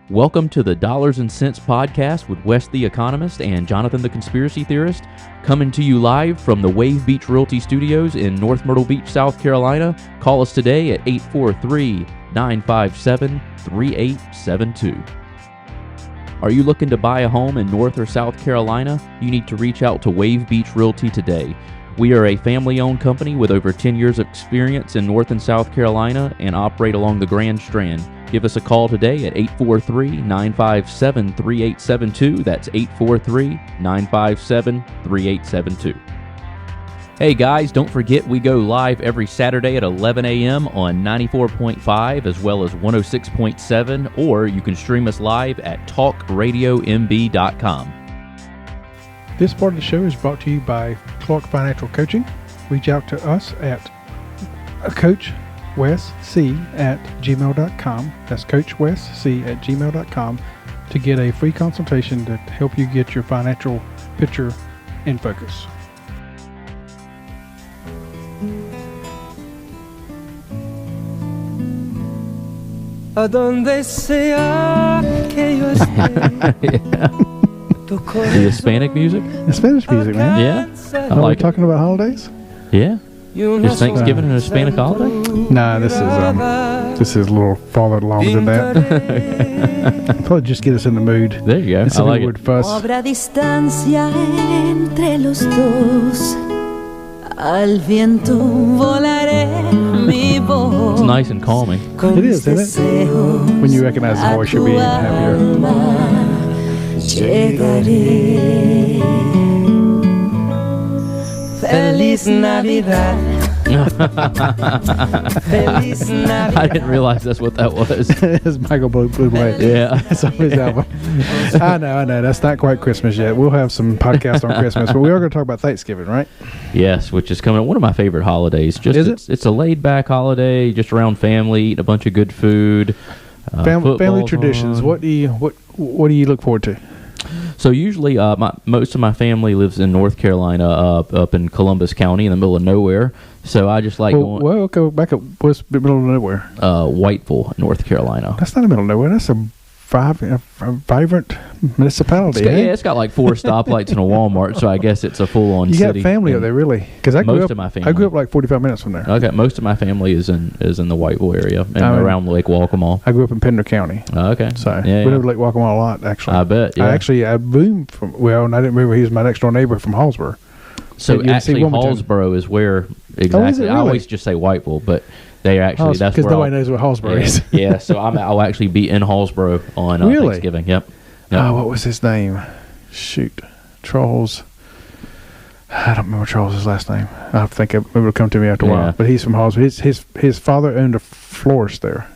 Welcome to the Dollars and Cents Podcast with Wes the Economist and Jonathan the Conspiracy Theorist, coming to you live from the Wave Beach Realty Studios in North Myrtle Beach, South Carolina. Call us today at 843-957-3872. Are you looking to buy a home in North or South Carolina? You need to reach out to Wave Beach Realty today. We are a family-owned company with over 10 years of experience in North and South Carolina and operate along the Grand Strand. Give us a call today at 843-957-3872. That's 843-957-3872. Hey guys, don't forget we go live every Saturday at 11 a.m. on 94.5 as well as 106.7, or you can stream us live at talkradiomb.com. This part of the show is brought to you by Clark Financial Coaching. Reach out to us at coachwesc@gmail.com. That's coachwesc@gmail.com to get a free consultation to help you get your financial picture in focus. A donde sea que yo esté. The Hispanic music? It's Spanish music, man. Yeah? I Are we like it. talking about holidays? Yeah? Is Thanksgiving an Hispanic holiday? Nah, this is a little farther along than that. Probably just get us in the mood. There you go. It's I like would it. fuss. Habrá distancia entre los dos. Al viento volaré mi voz. It's nice and calming. It is, isn't it? When you recognize the voice, you'll be even happier. Llegaré. Feliz Navidad. Feliz Navidad. I didn't realize that's what that was. It's Michael Bublé. Yeah. It's on his album. I know. That's not quite Christmas yet. We'll have some podcasts on Christmas, but we are going to talk about Thanksgiving, right? Yes, which is coming up. One of my favorite holidays. Is it? It's a laid-back holiday, just around family, eating a bunch of good food. Family football's traditions. on. What do you look forward to? So usually, most of my family lives in North Carolina, up in Columbus County, in the middle of nowhere. So I just like going. Well, go back up. What's the middle of nowhere? Whiteville, North Carolina. That's not the middle of nowhere. That's a vibrant municipality. It's got like 4 stoplights and a Walmart, so I guess it's a full-on You city. got family up there, really? Because Most of my family. I grew up like 45 minutes from there. Okay, most of my family is in the Whiteville area and around Lake Waccamaw. I grew up in Pender County. Okay, So yeah, we lived Lake Waccamaw a lot, actually. I bet. Yeah. I moved from. Well, and I didn't remember he was my next door neighbor from Hallsboro. So you would see actually, Wilmington. Hallsboro is where exactly. Oh, is it I really? always just say Whiteville, but they actually that's because where nobody knows what Hallsboro is. Yeah, so I'll actually be in Hallsboro on Really? Thanksgiving. Yep. Oh, what was his name? Shoot, Charles. I don't remember Charles's last name. I think it'll come to me after a while. Yeah. But he's from Hallsboro. His father owned a florist there.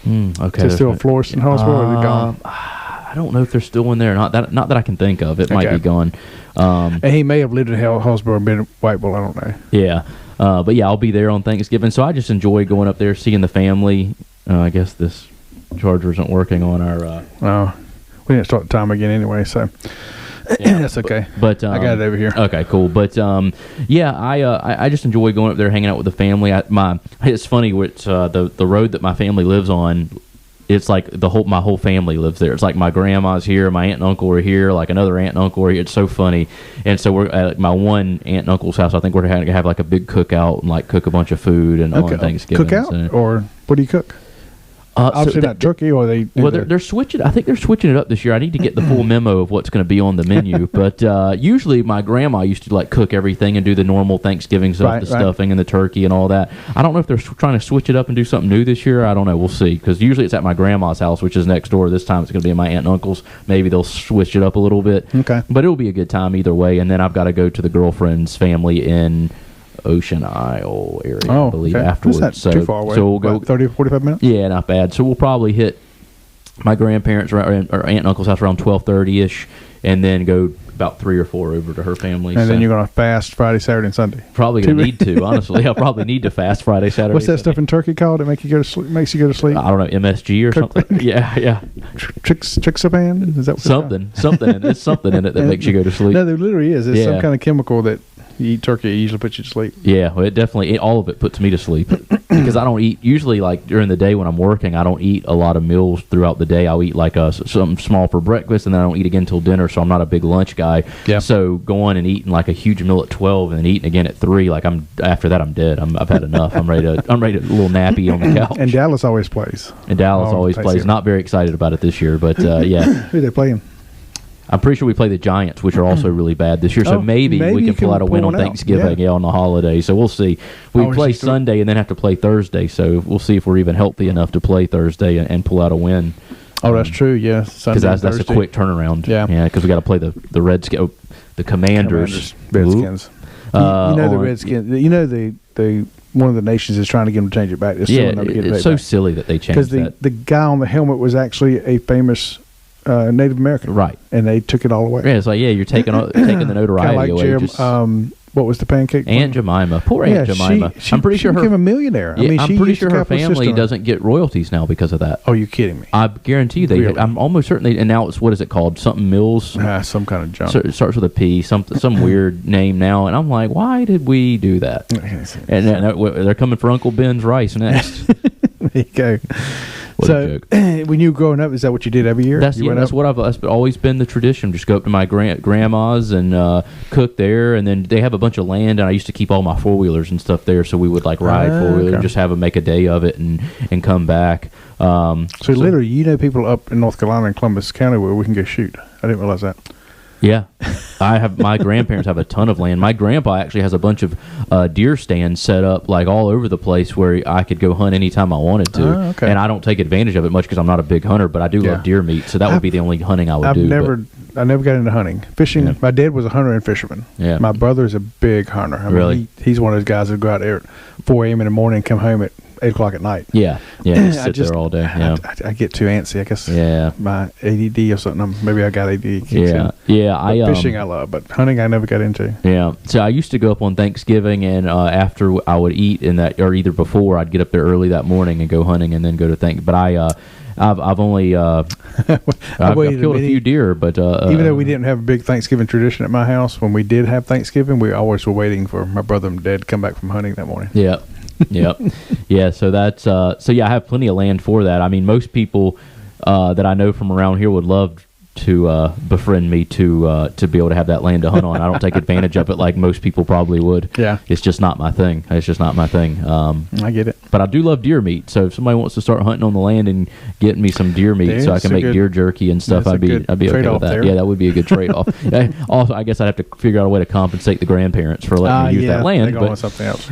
Okay. Is there still a florist in Hallsboro? Or is it gone? I don't know if they're still in there. Not that I can think of. It might Okay. be gone. And he may have lived in Hallsboro and been in Whiteville. I don't know. Yeah. But yeah, I'll be there on Thanksgiving. So I just enjoy going up there, seeing the family. I guess this charger isn't working on our. We didn't start the time again anyway, so that's okay. But I got it over here. Okay, cool. But yeah, I just enjoy going up there, hanging out with the family. It's funny, which the road that my family lives on. It's like my whole family lives there. It's like my grandma's here, my aunt and uncle are here, like another aunt and uncle are here. It's so funny. And so we're at my one aunt and uncle's house. I think we're going to have like a big cookout and like cook a bunch of food and on Thanksgiving. Cookout? Or what do you cook? Obviously not turkey, or they. They're switching. I think they're switching it up this year. I need to get the full memo of what's going to be on the menu. But usually, my grandma used to like cook everything and do the normal Thanksgiving stuff, stuffing and the turkey and all that. I don't know if they're trying to switch it up and do something new this year. I don't know. We'll see. Because usually it's at my grandma's house, which is next door. This time it's going to be at my aunt and uncle's. Maybe they'll switch it up a little bit. Okay. But it'll be a good time either way. And then I've got to go to the girlfriend's family in Ocean Isle area, I believe, afterwards. That's not too far away. So we'll go 30 or 45 minutes? Yeah, not bad. So we'll probably hit my grandparents or aunt and uncle's house around 12:30ish, and then go about 3 or 4 over to her family. And then you're going to fast Friday, Saturday, and Sunday. Probably going to need to, honestly. I'll probably need to fast Friday, Saturday. What's that Sunday. stuff in turkey called that makes you go to sleep? I don't know, MSG or something. Yeah. Trixapan? Is that what Something in it that makes you go to sleep. No, there literally is. It's some kind of chemical that You eat turkey, it usually puts you to sleep. Yeah, well, all of it puts me to sleep because I don't eat usually like during the day when I'm working. I don't eat a lot of meals throughout the day. I'll eat like something small for breakfast, and then I don't eat again until dinner. So I'm not a big lunch guy. Yeah. So going and eating like a huge meal at 12 and then eating again at 3, like after that I'm dead. I've had enough. I'm ready to a little nappy on the couch. And Dallas always plays. And Dallas Oh, always plays. Thanksgiving. Not very excited about it this year, but yeah. Who they playing? I'm pretty sure we play the Giants, which are also really bad this year. So Oh, maybe we maybe can you pull can out a win pull on one out. Thanksgiving, Yeah. on the holiday. So we'll see. We Oh, play it's just Sunday and then have to play Thursday. So we'll see if we're even healthy enough to play Thursday and pull out a win. Oh, that's true. Yeah, Sunday, Because that's a Thursday. quick turnaround. Yeah. Because we got to play the Redskins, the Commanders. Redskins. Ooh. You know the On- Redskins. You know the one of the nations is trying to get them to change it back. They're still Yeah, not getting it's it so back. silly that they Because changed the that. guy on the helmet was actually a famous Native American, Right. and they took it all away. Yeah, it's like, you're taking the Kind notoriety of like away. what was the pancake? Aunt Jemima. Poor Aunt Jemima. I'm pretty sure she became a millionaire. Yeah, I'm she pretty used sure the her capitalist family system. doesn't get royalties now because of that. Oh, you're kidding me? I guarantee you they. Really? I'm almost certain they. And now it's what is it called? Something Mills. Some kind of junk. So it starts with a P. Some weird name now, and I'm like, why did we do that? And they're coming for Uncle Ben's rice next. There you go. What a joke. When you were growing up, is that what you did every year? That's You went up? what that's always been the tradition. Just go up to my grandma's and cook there, and then they have a bunch of land, and I used to keep all my 4-wheelers and stuff there, so we would like ride 4-wheeler and okay. just have them make a day of it and come back. So literally, you know people up in North Carolina and Columbus County where we can go shoot. I didn't realize that. Yeah, my grandparents have a ton of land. My grandpa actually has a bunch of deer stands set up like all over the place where I could go hunt anytime I wanted to. Oh, okay. And I don't take advantage of it much because I'm not a big hunter, but I do Yeah. love deer meat, so that would be the only hunting I would I've do. never got into hunting. Fishing, Yeah. my dad was a hunter and fisherman. Yeah. My brother's a big hunter. I mean, Really? he's one of those guys that go out there at 4 a.m. in the morning and come home at 8 o'clock at night. Yeah, just sit there all day. Yeah, I get too antsy. I guess yeah, my ADD or something. Maybe I got ADD. kicks in. yeah. But fishing I love, but hunting I never got into. Yeah, so I used to go up on Thanksgiving, and after I would eat in that, or either before, I'd get up there early that morning and go hunting, and then go to But I've only I've waited killed a minute. few deer, but Even though we didn't have a big Thanksgiving tradition at my house, when we did have Thanksgiving, we always were waiting for my brother and dad to come back from hunting that morning. Yeah. Yep. Yeah. So that's I have plenty of land for that. I mean, most people that I know from around here would love to befriend me to be able to have that land to hunt on. I don't take advantage of it like most people probably would. Yeah. It's just not my thing. It's just not my thing. I get it. But I do love deer meat. So if somebody wants to start hunting on the land and getting me some deer meat so I That's can a make good- deer jerky and stuff, that's a I'd be good okay trade-off with that. there. Yeah, that would be a good trade off. Also, I guess I'd have to figure out a way to compensate the grandparents for letting me use that land. They're going with something else.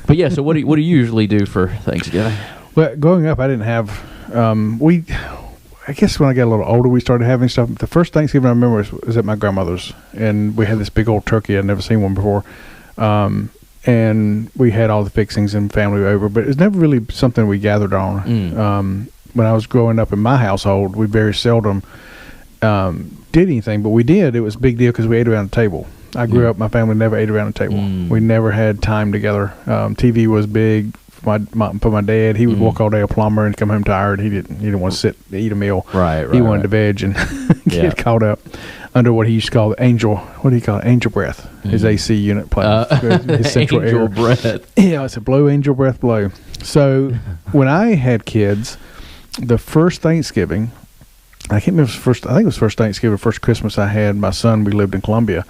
But yeah, so what do you usually do for Thanksgiving? Well, growing up, I didn't have. I guess when I got a little older, we started having stuff. The first Thanksgiving I remember was at my grandmother's, and we had this big old turkey. I'd never seen one before. And we had all the fixings and family over, but it was never really something we gathered on. When I was growing up in my household, we very seldom did anything, but we did. It was a big deal because we ate around the table. I grew up, my family never ate around the table. We never had time together. TV was big for my dad. He would work all day a plumber and come home tired. He didn't want to sit and eat a meal. Right. He wanted to veg and get caught up under what he used to call the angel breath, his AC unit plant, his central angel air. breath. Yeah, it's a blow angel breath blow. So when I had kids, the first Thanksgiving, I can't remember I think it was first Thanksgiving, first Christmas I had my son. We lived in Columbia.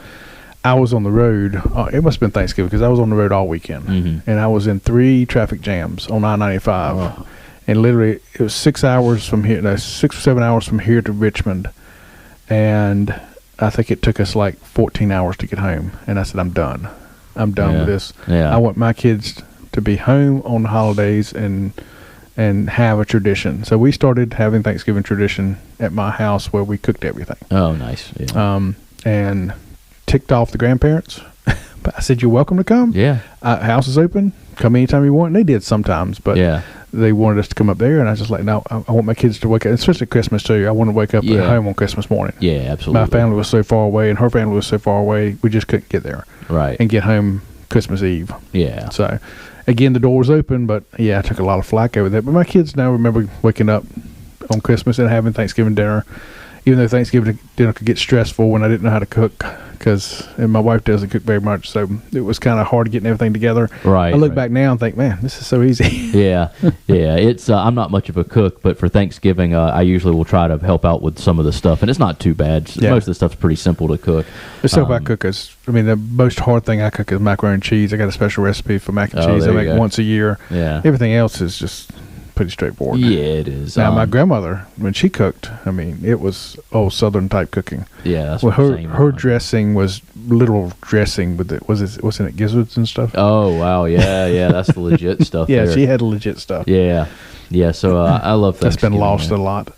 I was on the road. It must have been Thanksgiving because I was on the road all weekend, and I was in 3 traffic jams on I-95, and literally it was 6 hours from here, 6 or 7 hours from here to Richmond, and I think it took us like 14 hours to get home. And I said, I'm done with this. Yeah. I want my kids to be home on the holidays and have a tradition. So we started having Thanksgiving tradition at my house where we cooked everything. Oh, nice. Yeah. And ticked off the grandparents. But I said, you're welcome to come. Yeah. House is open. Come anytime you want. And they did sometimes, but they wanted us to come up there. And I was just like, no, I want my kids to wake up, especially Christmas too. I want to wake up at home on Christmas morning. Yeah, absolutely. My family was so far away and her family was so far away. We just couldn't get there. Right. And get home Christmas Eve. Yeah. So again, the door was open, but I took a lot of flack over that. But my kids now remember waking up on Christmas and having Thanksgiving dinner. Even though Thanksgiving dinner could get stressful when I didn't know how to cook and my wife doesn't cook very much, so it was kind of hard getting everything together. Right. I look right. back now and think, man, this is so easy. Yeah, yeah. It's I'm not much of a cook, but for Thanksgiving, I usually will try to help out with some of the stuff, and it's not too bad. Yeah. Most of the stuff's pretty simple to cook. The stuff I cook is, the most hard thing I cook is macaroni and cheese. I got a special recipe for mac and cheese I there you make go. once a year. Yeah. Everything else is just pretty straightforward. Yeah, it is. Now, my grandmother, when she cooked, it was old Southern type cooking. Yeah, that's Well, what I'm saying. her dressing was literal dressing with it. Wasn't it gizzards and stuff? Oh wow, yeah, that's the legit stuff. Yeah, there. she had legit stuff. Yeah. So I love That's been Thanksgiving, lost man. a lot.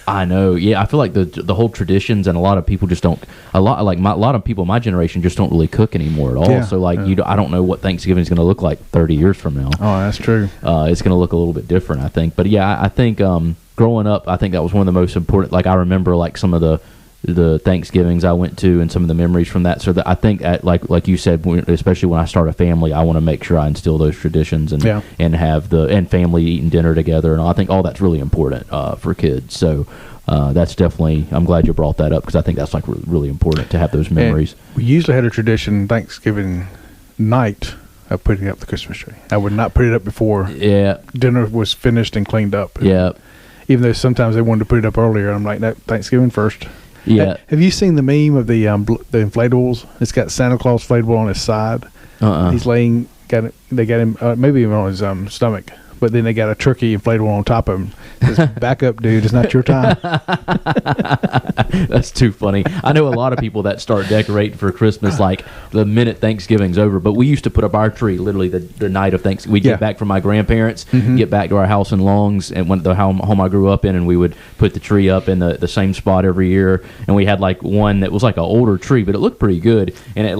I know. Yeah, I feel like the whole traditions, and a lot of people just don't. A lot of people in my generation just don't really cook anymore at all. Yeah, So like yeah. I don't know what Thanksgiving is going to look like 30 years from now. Oh, that's true. It's going to look a little bit different, I think. But yeah, I think growing up, I think that was one of the most important. Like I remember like some of the Thanksgivings I went to and some of the memories from that. So that I think like you said, especially when I start a family, I want to make sure I instill those traditions and Yeah. and have and family eating dinner together. And I think all that's really important for kids. So that's definitely. I'm glad you brought that up because I think that's like really important to have those memories. And we usually had a tradition Thanksgiving night of putting up the Christmas tree. I would not put it up before Yeah. dinner was finished and cleaned up. Yeah. Even though sometimes they wanted to put it up earlier, I'm like, no, Thanksgiving first. Yeah. Have you seen the meme of the inflatables? It's got Santa Claus inflatable on his side. He's laying. They got him maybe even on his stomach. But then they got a turkey inflatable on top of him. Says, back up, dude. It's not your time. That's too funny. I know a lot of people that start decorating for Christmas like the minute Thanksgiving's over. But we used to put up our tree literally the night of Thanksgiving. We'd Yeah. get back from my grandparents, get back to our house in Longs, and went to the home I grew up in, and we would put the tree up in the same spot every year. And we had like one that was like an older tree, but it looked pretty good. And it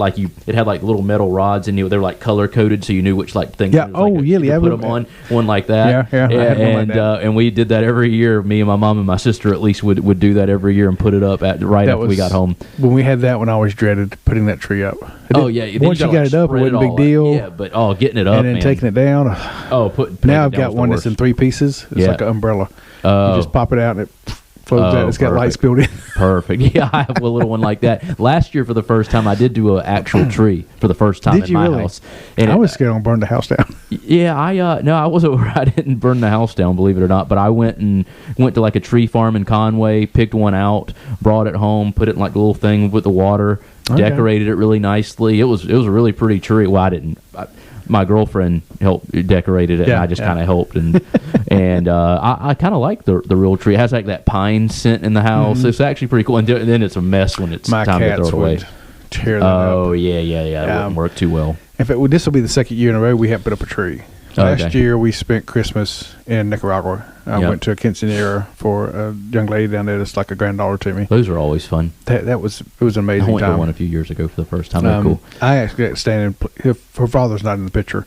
had like little metal rods, and they were like color coded, so you knew which like things. Yeah. it was like Oh, yeah, you yeah, could put we- them on one like that. Yeah, yeah, I had one like And that. and we did that every year. Me and my mom and my sister at least would do that every year and put it up right That after we was- got home. When we had that one, I always dreaded putting that tree up. Oh yeah, then Once you gotta, got like, it up, it spread wasn't a big all out. deal. Yeah, but getting it up And then man. taking it down. Oh, put Now it I've down got was the one worst. that's in 3 pieces. It's Yeah. like an umbrella. Oh. You just pop it out and it floats Oh, out. It's got lights perfect. built in. Perfect. Yeah, I have a little one like that. Last year, for the first time, I did do an actual tree for the first time Did in you my really? house. And I was scared I'm burn the house down. Yeah, I wasn't. I didn't burn the house down, believe it or not. But I went to like a tree farm in Conway, picked one out, brought it home, put it in like a little thing with the water, Okay. decorated it really nicely. It was a really pretty tree. Well, I didn't. My girlfriend helped decorated it, and Yeah, I just yeah. kind of helped. And I kind of like the real tree. It has like that pine scent in the house. It's actually pretty cool. And then it's a mess when it's My time to cats throw it away. would tear that Oh up. yeah. It wouldn't work too well. In fact, this will be the second year in a row we haven't put up a tree. Okay. Last year we spent Christmas in Nicaragua. I Yep. went to a quinceanera for a young lady down there that's like a granddaughter to me. Those are always fun. It was an I amazing went time. to one a few years ago for the first time. They're cool. I actually got to stand in. Her father's not in the picture,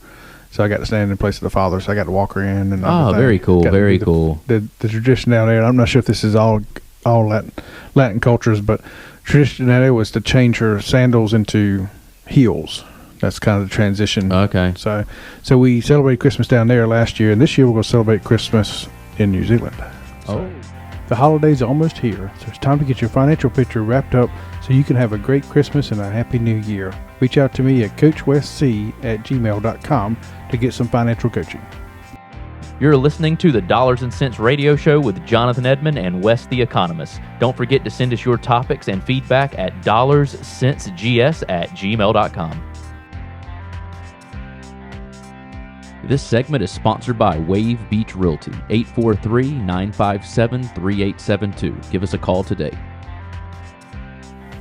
so I got to stand in place of the father. So I got to walk her in and. Oh, everything. very cool, Got to very do cool. The tradition down there. And I'm not sure if this is all Latin cultures, but tradition down there was to change her sandals into heels. That's kind of the transition. Okay. So we celebrated Christmas down there last year, and this year we're going to celebrate Christmas in New Zealand. Oh. The holidays are almost here, so it's time to get your financial picture wrapped up so you can have a great Christmas and a happy new year. Reach out to me at coachwestc@gmail.com to get some financial coaching. You're listening to the Dollars and Cents Radio Show with Jonathan Edmond and Wes the Economist. Don't forget to send us your topics and feedback at dollarscentsgs@gmail.com. This segment is sponsored by Wave Beach Realty, 843-957-3872. Give us a call today.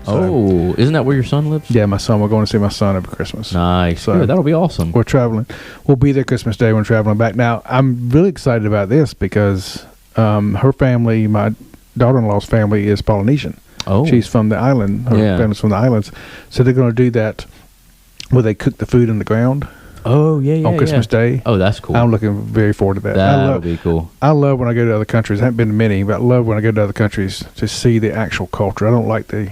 Oh, isn't that where your son lives? Yeah, my son. We're going to see my son every Christmas. Nice. So- Good. That'll be awesome. We're traveling. We'll be there Christmas Day when traveling back. Now, I'm really excited about this because her family, my daughter-in-law's family, is Polynesian. Oh. She's from the island. Her Yeah. family's from the islands. So they're going to do that where they cook the food in the ground Oh, yeah, on Christmas Day. Oh, that's cool. I'm looking very forward to that. That'll be cool. I love when I go to other countries. I haven't been to many, but I love when I go to other countries to see the actual culture. I don't like the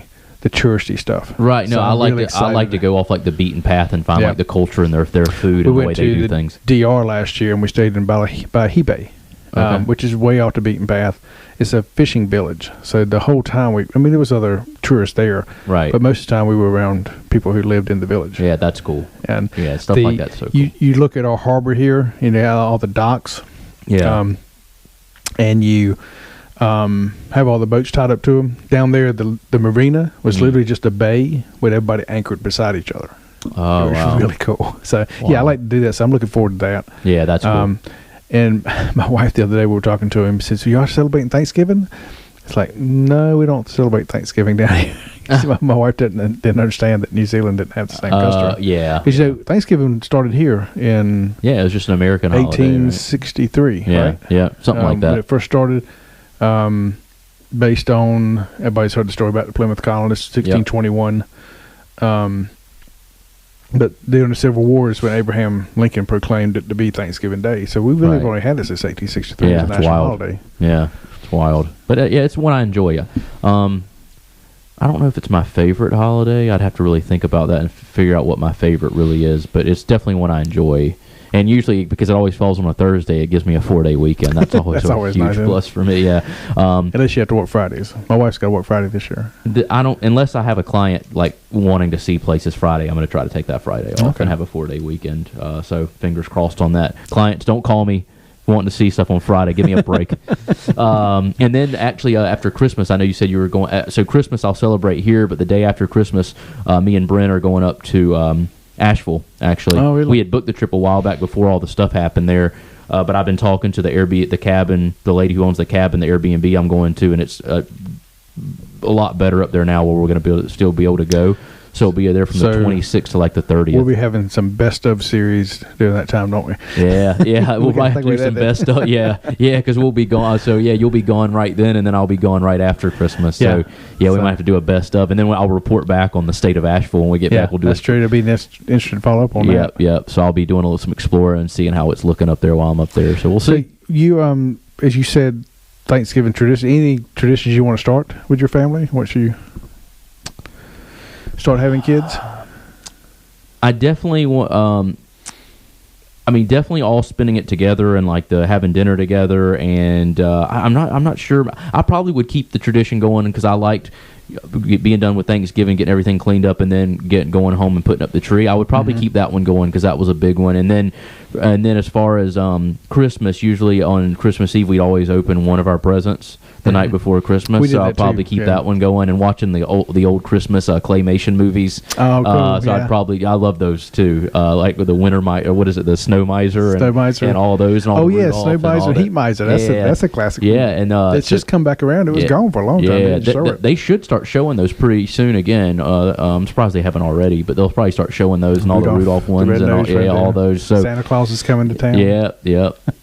touristy stuff. Right. No, So I I'm like really to. I like to excited. go off like the beaten path and find Yeah. like the culture and their food We and the way went they to do the things. DR last year, and we stayed in Bahibe, Okay. which is way off the beaten path. it's a fishing village. So the whole time there was other tourists there, Right. but most of the time we were around people who lived in the village. Yeah, that's cool. And Yeah, stuff like that's so cool. You look at our harbor here, all the docks. Yeah. And you have all the boats tied up to them. Down there, the marina was literally just a bay with everybody anchored beside each other. Oh, It was wow. really cool. So, Wow. yeah, I like to do that. So I'm looking forward to that. Yeah, that's cool. And my wife the other day, we were talking to him, said, so you are celebrating Thanksgiving? It's like, no, we don't celebrate Thanksgiving down here. My wife didn't understand that New Zealand didn't have the same custom. Yeah. Because, Thanksgiving started here in Yeah, it was just an American holiday. Right? 1863, Yeah, right? yeah, something like When that. it first started, based on, everybody's heard the story about the Plymouth colonists, 1621. But during the Civil War is when Abraham Lincoln proclaimed it to be Thanksgiving Day. So we really have Right. only had this since 1863 Yeah, as a it's national wild. holiday. Yeah, it's wild. But yeah, it's one I enjoy. I don't know if it's my favorite holiday. I'd have to really think about that and figure out what my favorite really is. But it's definitely one I enjoy. And usually, because it always falls on a Thursday, it gives me a 4-day weekend. That's always That's a always huge nice, isn't it? plus for me. Yeah. Unless you have to work Fridays. My wife's got to work Friday this year. I don't, unless I have a client like wanting to see places Friday, I'm going to try to take that Friday off Okay. and have a 4-day weekend. So fingers crossed on that. Clients, don't call me wanting to see stuff on Friday. Give me a break. And then actually after Christmas, I know you said you were going. So Christmas I'll celebrate here, but the day after Christmas, me and Brent are going up to Asheville. Actually, Oh, really? we had booked the trip a while back before all the stuff happened there. But I've been talking to the cabin, the lady who owns the cabin, the Airbnb I'm going to, and it's a lot better up there now where we're going to still be able to go. So we'll be there from the So 26th to like the 30th. We'll be having some best of series during that time, don't we? Yeah, we'll We probably gotta have to think do about some that best stuff. Yeah, because we'll be gone. So yeah, you'll be gone right then, and then I'll be gone right after Christmas. So Yeah. we So- might have to do a best of, and then I'll report back on the state of Asheville when we get back. We'll do that's true. It'll be interesting to follow up on that. Yep. So I'll be doing a little some exploring and seeing how it's looking up there while I'm up there. So we'll So see. you, as you said, Thanksgiving tradition. Any traditions you want to start with your family once you start having kids? I definitely want. Definitely all spending it together and like the having dinner together. And I'm not sure. I probably would keep the tradition going because I liked being done with Thanksgiving, getting everything cleaned up, and then going home and putting up the tree. I would probably keep that one going because that was a big one. And then as far as Christmas, usually on Christmas Eve we'd always open one of our presents the night before Christmas. We did So I'll that probably too, keep yeah. that one going and watching the old Christmas claymation movies. Oh, cool, So yeah. I love those too. Like with the winter miser, what is it, the snow miser, Snow miser. and all those. And all Oh the yeah, Rudolph snow and all miser, that. heat miser. That's a classic. Yeah, and it's just come back around. It was gone for a long time. They Yeah, didn't show it. they should start showing those pretty soon again. I'm surprised they haven't already, but they'll probably start showing those and all the Rudolph ones and all, red-nosed right all there. those. So Santa Claus is coming to town. yeah.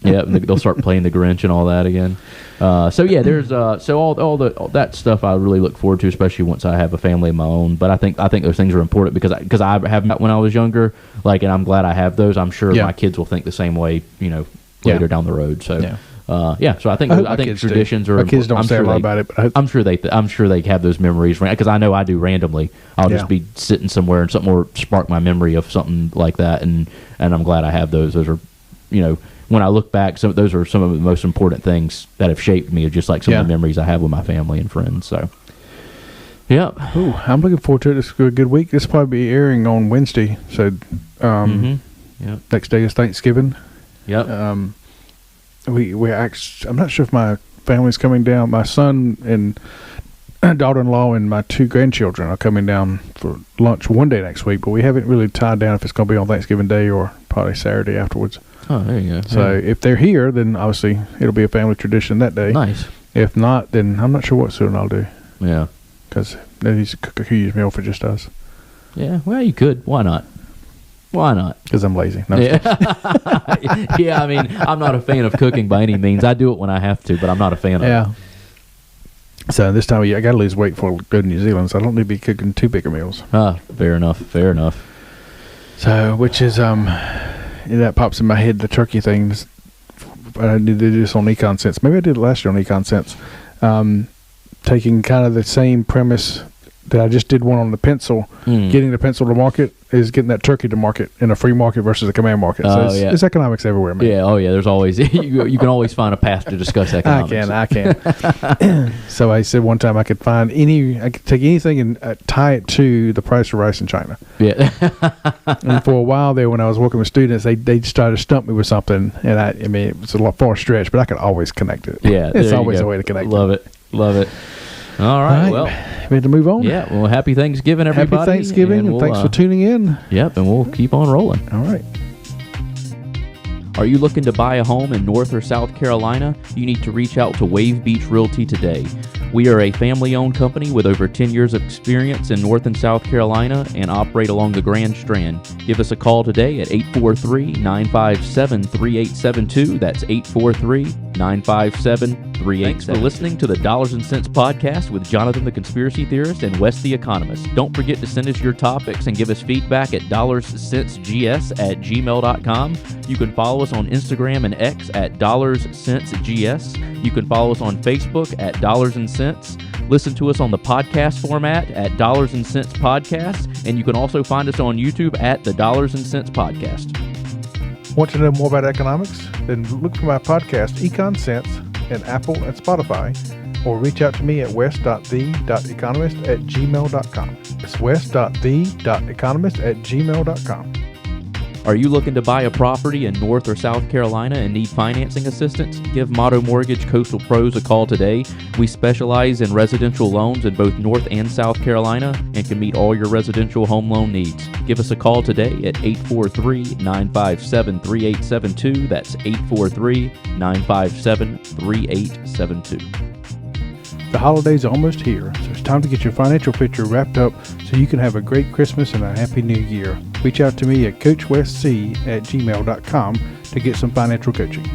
And they'll start playing the Grinch and all that again. So yeah, there's so all that stuff I really look forward to, especially once I have a family of my own. But I think those things are important because I have when I was younger, and I'm glad I have those. I'm sure my kids will think the same way, later down the road. So so I think my think kids do. traditions are. My kids don't I'm say sure a lot they- about it, but I'm sure they have those memories because I know I do randomly. I'll just be sitting somewhere and something will spark my memory of something like that, and I'm glad I have those. Those are, when I look back, those are some of the most important things that have shaped me. Just like some of the memories I have with my family and friends. So, yeah. Ooh, I'm looking forward to it. It's a good week. This will probably be airing on Wednesday. So, Yep. next day is Thanksgiving. Yep. We actually, I'm not sure if my family's coming down. My son and daughter-in-law and my 2 grandchildren are coming down for lunch one day next week, but we haven't really tied down if it's going to be on Thanksgiving Day or probably Saturday afterwards. Oh, there you go. So if they're here, then obviously it'll be a family tradition that day. Nice. If not, then I'm not sure what soon I'll do Yeah. because they need to cook a huge meal for just us Yeah. Well, you could. Why not? Why not? because I'm lazy. No, Yeah. Yeah. I mean, I'm not a fan of cooking by any means. I do it when I have to, but I'm not a fan of it. Yeah. So this time of year, I got to lose weight before I go to New Zealand, so I don't need to be cooking too big of meals. Fair enough. Fair enough. So, which is, that pops in my head, the turkey things. I did this on Econ Sense. Maybe I did it last year on Econ Sense. Taking kind of the same premise that I just did one on the pencil. Getting the pencil to market is getting that turkey to market in a free market versus a command market. So it's economics everywhere, man. Yeah, oh yeah. There's always you can always find a path to discuss economics. I can. So I said one time I could take anything and tie it to the price of rice in China. Yeah. And for a while there, when I was working with students, they started to stump me with something, and I mean it was a lot far stretch, but I could always connect it. Yeah, it's always a way to connect. Love it. All right, well, we had to move on. Yeah, well, happy Thanksgiving, everybody. Happy Thanksgiving, and thanks for tuning in. Yep, and we'll keep on rolling. All right. Are you looking to buy a home in North or South Carolina? You need to reach out to Wave Beach Realty today. We are a family-owned company with over 10 years of experience in North and South Carolina and operate along the Grand Strand. Give us a call today at 843-957-3872. That's 843-957-3872. Thanks for listening to the Dollars and Cents Podcast with Jonathan the Conspiracy Theorist and Wes the Economist. Don't forget to send us your topics and give us feedback at dollarscentsgs@gmail.com. You can follow us on Instagram and X at dollarscentsgs. You can follow us on Facebook at Dollars and Cents. Listen to us on the podcast format at Dollars and Cents Podcast, and you can also find us on YouTube at the Dollars and Cents Podcast. Want to know more about economics? Then look for my podcast, Econ Sense, in Apple and Spotify, or reach out to me at wes.the.economist@gmail.com. It's wes.the.economist@gmail.com. Are you looking to buy a property in North or South Carolina and need financing assistance? Give Motto Mortgage Coastal Pros a call today. We specialize in residential loans in both North and South Carolina and can meet all your residential home loan needs. Give us a call today at 843-957-3872. That's 843-957-3872. The holidays are almost here, so it's time to get your financial picture wrapped up so you can have a great Christmas and a happy new year. Reach out to me at coachwestc@gmail.com to get some financial coaching.